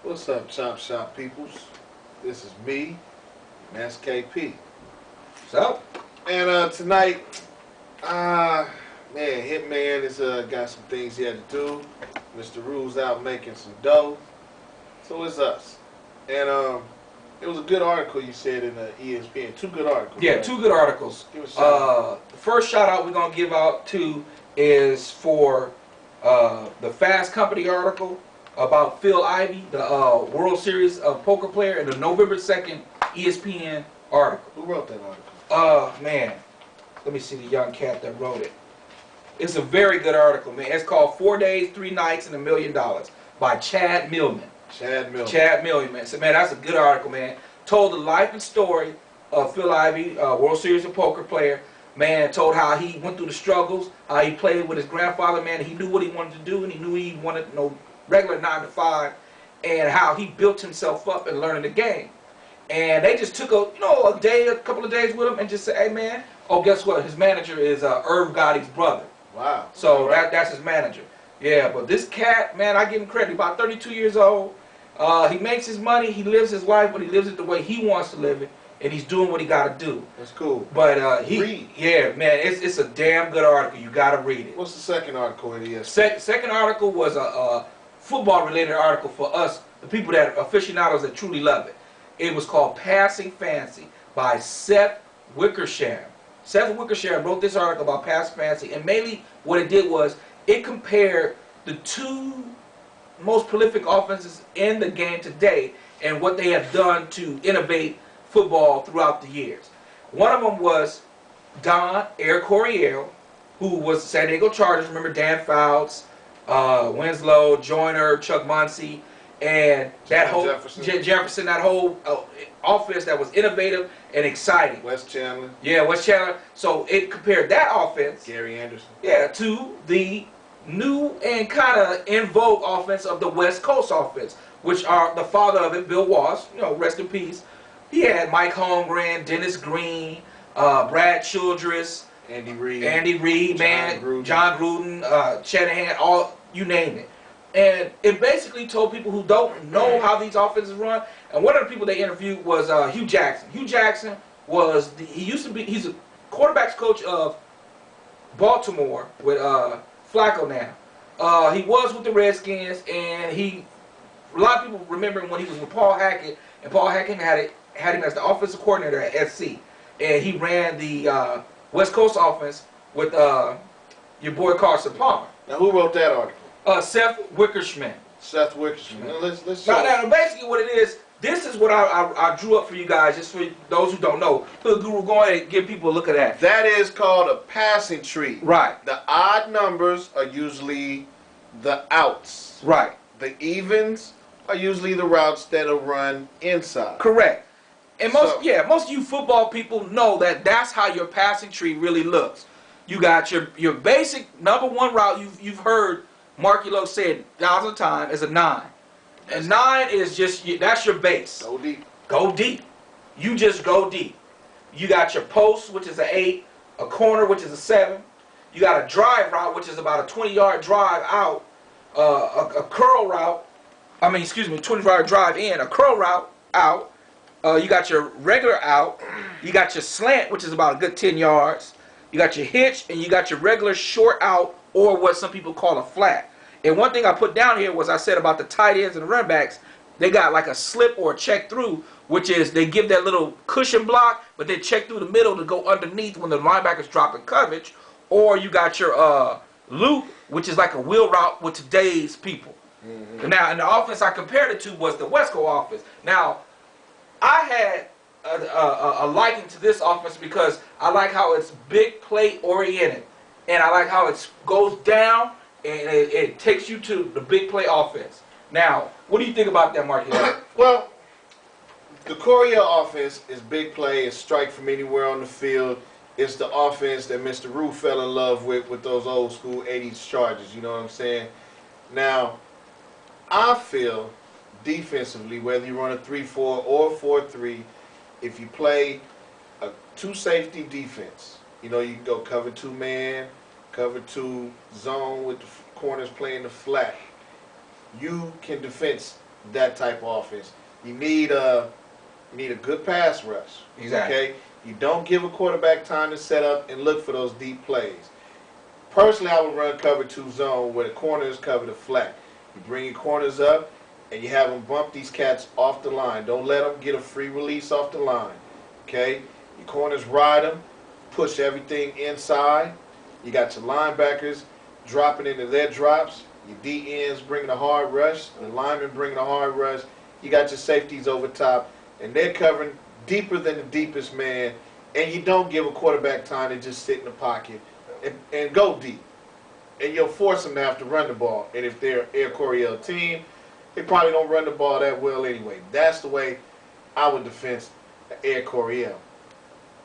What's up, Chop Shop peoples? This is me, and that's KP. What's up? And tonight, man, Hitman has got some things he had to do. Mr. Rule's out making some dough. So it's us. And it was a good article you said in the ESPN. Two good articles. Yeah, right? two good articles. Give a shout out. The first shout out we're going to give out to is for the Fast Company article about Phil Ivey, the World Series of Poker player, and the November 2nd ESPN article. Who wrote that article? Man, let me see the young cat that wrote it. It's a very good article, man. It's called 4 Days, 3 Nights, and $1 Million by Chad Millman. Chad Millman. Chad Millman. So, man, that's a good article, man. Told the life and story of Phil Ivey, World Series of Poker player. Man, told how he went through the struggles, how he played with his grandfather, man. He knew what he wanted to do, and he knew he wanted no regular 9 to 5, and how he built himself up and learning the game. And they just took a couple of days with him, and just said, hey, man, oh, guess what? His manager is Irv Gotti's brother. Wow. So that's his manager. Yeah, but this cat, man, I give him credit. About 32 years old. He makes his money, he lives his life, but he lives it the way he wants to live it, and he's doing what he got to do. That's cool. But read. Yeah, man, it's a damn good article. You got to read it. What's the second article in the ESPN? Second article was a football-related article for us, the people that aficionados that truly love it. It was called Passing Fancy by Seth Wickersham. Seth Wickersham wrote this article about Passing Fancy, and mainly what it did was it compared the two most prolific offenses in the game today and what they have done to innovate football throughout the years. One of them was Coast and Air Coryell, who was San Diego Chargers. Remember Dan Fouts, Winslow, Joyner, Chuck Muncie, and that whole Jefferson, that whole offense that was innovative and exciting. Wes Chandler. Yeah, Wes Chandler. So it compared that offense, Gary Anderson. yeah, to the new and kind of in vogue offense of the West Coast offense, which are the father of it, Bill Walsh, rest in peace. He had Mike Holmgren, Dennis Green, Brad Childress, Andy Reid, John Gruden, Shanahan, all you name it. And it basically told people who don't know how these offenses run. And one of the people they interviewed was Hugh Jackson. Hugh Jackson was he's a quarterbacks coach of Baltimore with Flacco now. He was with the Redskins, and a lot of people remember him when he was with Paul Hackett, and Paul Hackett had him as the offensive coordinator at SC, and he ran the West Coast offense with your boy Carson Palmer. Now, who wrote that article? Seth Wickersham. Seth Wickersham. Now, let's now, basically what it is, this is what I drew up for you guys, just for those who don't know. The Guru, go ahead and give people a look at that. That is called a passing tree. Right. The odd numbers are usually the outs. Right. The evens are usually the routes that are run inside. Correct. And most of you football people know that that's how your passing tree really looks. You got your basic number one route. You've heard Marky Lowe say 1,000 times is a 9. And 9 is that's your base. Go deep. Go deep. You just go deep. You got your post, which is an 8, a corner, which is a 7. You got a drive route, which is about a 20-yard drive out, a curl route. 20-yard drive in, a curl route out. You got your regular out. You got your slant, which is about a good 10 yards. You got your hitch, and you got your regular short out, or what some people call a flat. And one thing I put down here was I said about the tight ends and the running backs, they got like a slip or a check through, which is they give that little cushion block, but they check through the middle to go underneath when the linebackers drop in coverage. Or you got your loop, which is like a wheel route with today's people. Mm-hmm. Now, in the offense I compared it to was the West Coast offense. Now, I had a liking to this offense because I like how it's big play oriented, and I like how it goes down and it takes you to the big play offense. Now, what do you think about that, Marky? Well, the Coryell offense is big play. It's strike from anywhere on the field. It's the offense that Mr. Rue fell in love with those old school 80s Chargers. You know what I'm saying? Now, I feel defensively, whether you run a 3-4 or 4-3, if you play a 2-safety defense, you can go cover 2 man, cover 2 zone with the corners playing the flat. You can that type of offense. You need a good pass rush. Exactly. Okay? You don't give a quarterback time to set up and look for those deep plays. Personally, I would run cover 2 zone where the corner is covered the flat. You bring your corners up and you have them bump these cats off the line. Don't let them get a free release off the line. Okay? Your corners ride them, push everything inside. You got your linebackers dropping into their drops. Your D ends bringing a hard rush. The linemen bringing a hard rush. You got your safeties over top. And they're covering deeper than the deepest man. And you don't give a quarterback time to just sit in the pocket and go deep. And you'll force them to have to run the ball. And if they're an Air Coryell team, they probably don't run the ball that well anyway. That's the way I would defend Air Coryell.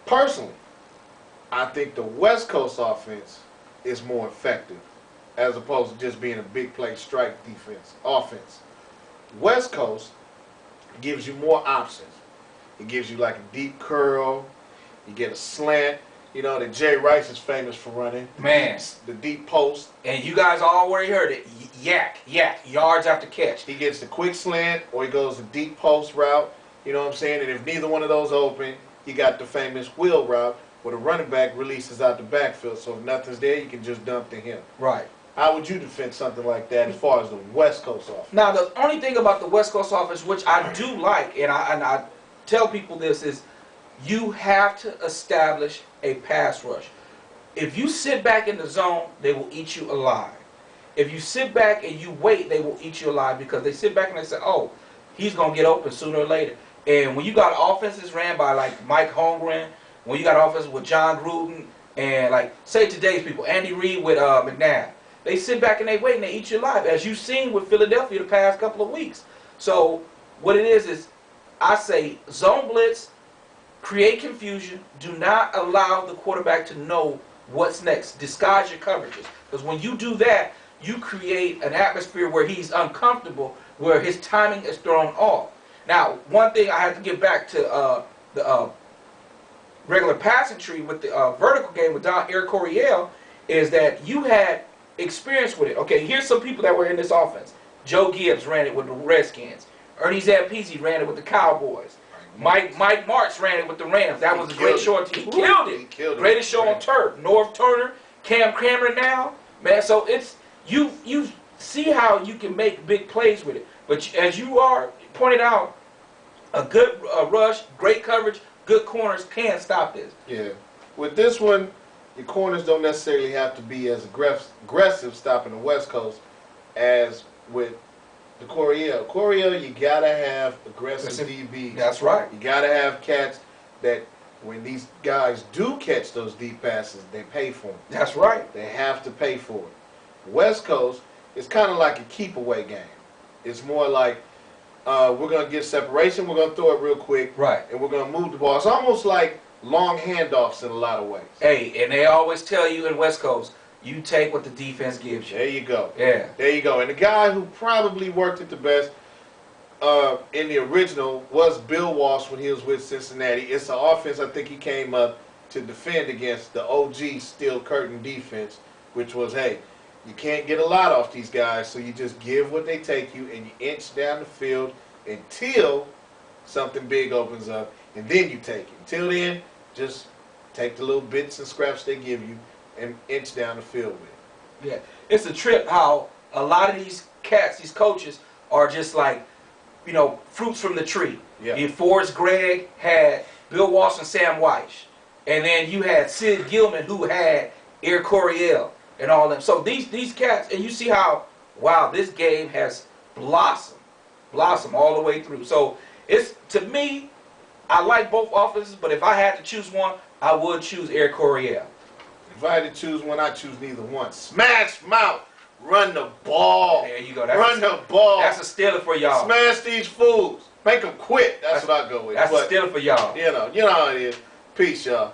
Personally, I think the West Coast offense is more effective as opposed to just being a big play strike offense. West Coast gives you more options. It gives you like a deep curl. You get a slant. You know that Jay Rice is famous for running. Man. The deep post. And you guys already heard it. Yak, yards after catch. He gets the quick slant or he goes the deep post route. You know what I'm saying? And if neither one of those open, you got the famous wheel route where the running back releases out the backfield. So if nothing's there, you can just dump to him. Right. How would you defend something like that as far as the West Coast offense? Now, the only thing about the West Coast offense, which I do like, and I tell people this, is you have to establish a pass rush. If you sit back in the zone, they will eat you alive. If you sit back and you wait, they will eat you alive because they sit back and they say, oh, he's going to get open sooner or later. And when you got offenses ran by like Mike Holmgren, when you got offenses with John Gruden, and like, say today's people, Andy Reid with McNabb, they sit back and they wait and they eat you alive, as you've seen with Philadelphia the past couple of weeks. So what it is I say zone blitz, create confusion, do not allow the quarterback to know what's next. Disguise your coverages. Because when you do that, you create an atmosphere where he's uncomfortable, where his timing is thrown off. Now, one thing I have to get back to the regular passing tree with the vertical game with Air Coryell is that you had experience with it. Okay, here's some people that were in this offense. Joe Gibbs ran it with the Redskins. Ernie Zampese ran it with the Cowboys. Mike Martz ran it with the Rams. That was a great show. He killed it. Greatest show on turf. Norv Turner, Cam Cameron now. Man, so it's you see how you can make big plays with it. But as you are pointed out, a good rush, great coverage, good corners can stop this. Yeah. With this one, your corners don't necessarily have to be as aggressive stopping the West Coast as with the Coryell. Coryell, you gotta have aggressive DBs. That's right. You gotta have cats that when these guys do catch those deep passes, they pay for them. That's right. They have to pay for it. West Coast is kind of like a keep away game. It's more like we're gonna get separation, we're gonna throw it real quick, right, and we're gonna move the ball. It's almost like long handoffs in a lot of ways. Hey, and they always tell you in West Coast, you take what the defense gives you. There you go. Yeah. There you go. And the guy who probably worked it the best in the original was Bill Walsh when he was with Cincinnati. It's an offense I think he came up to defend against the OG steel curtain defense, which was, hey, you can't get a lot off these guys, so you just give what they take you and you inch down the field until something big opens up, and then you take it. Until then, just take the little bits and scraps they give you and inch down the field with it. Yeah, it's a trip how a lot of these cats, these coaches, are just like, you know, fruits from the tree. Yeah. Forrest Gregg had Bill Walsh and Sam Weiss, and then you had Sid Gilman who had Air Coryell and all them. So these cats, and you see how, wow, this game has blossomed all the way through. So it's, to me, I like both offenses, but if I had to choose one, I would choose Air Coryell. If I had to choose one, I'd choose neither one. Smash them out. Run the ball. There you go. Run the ball. That's a stealer for y'all. Smash these fools. Make them quit. That's what I go with. That's a stealer for y'all. You know how it is. Peace, y'all.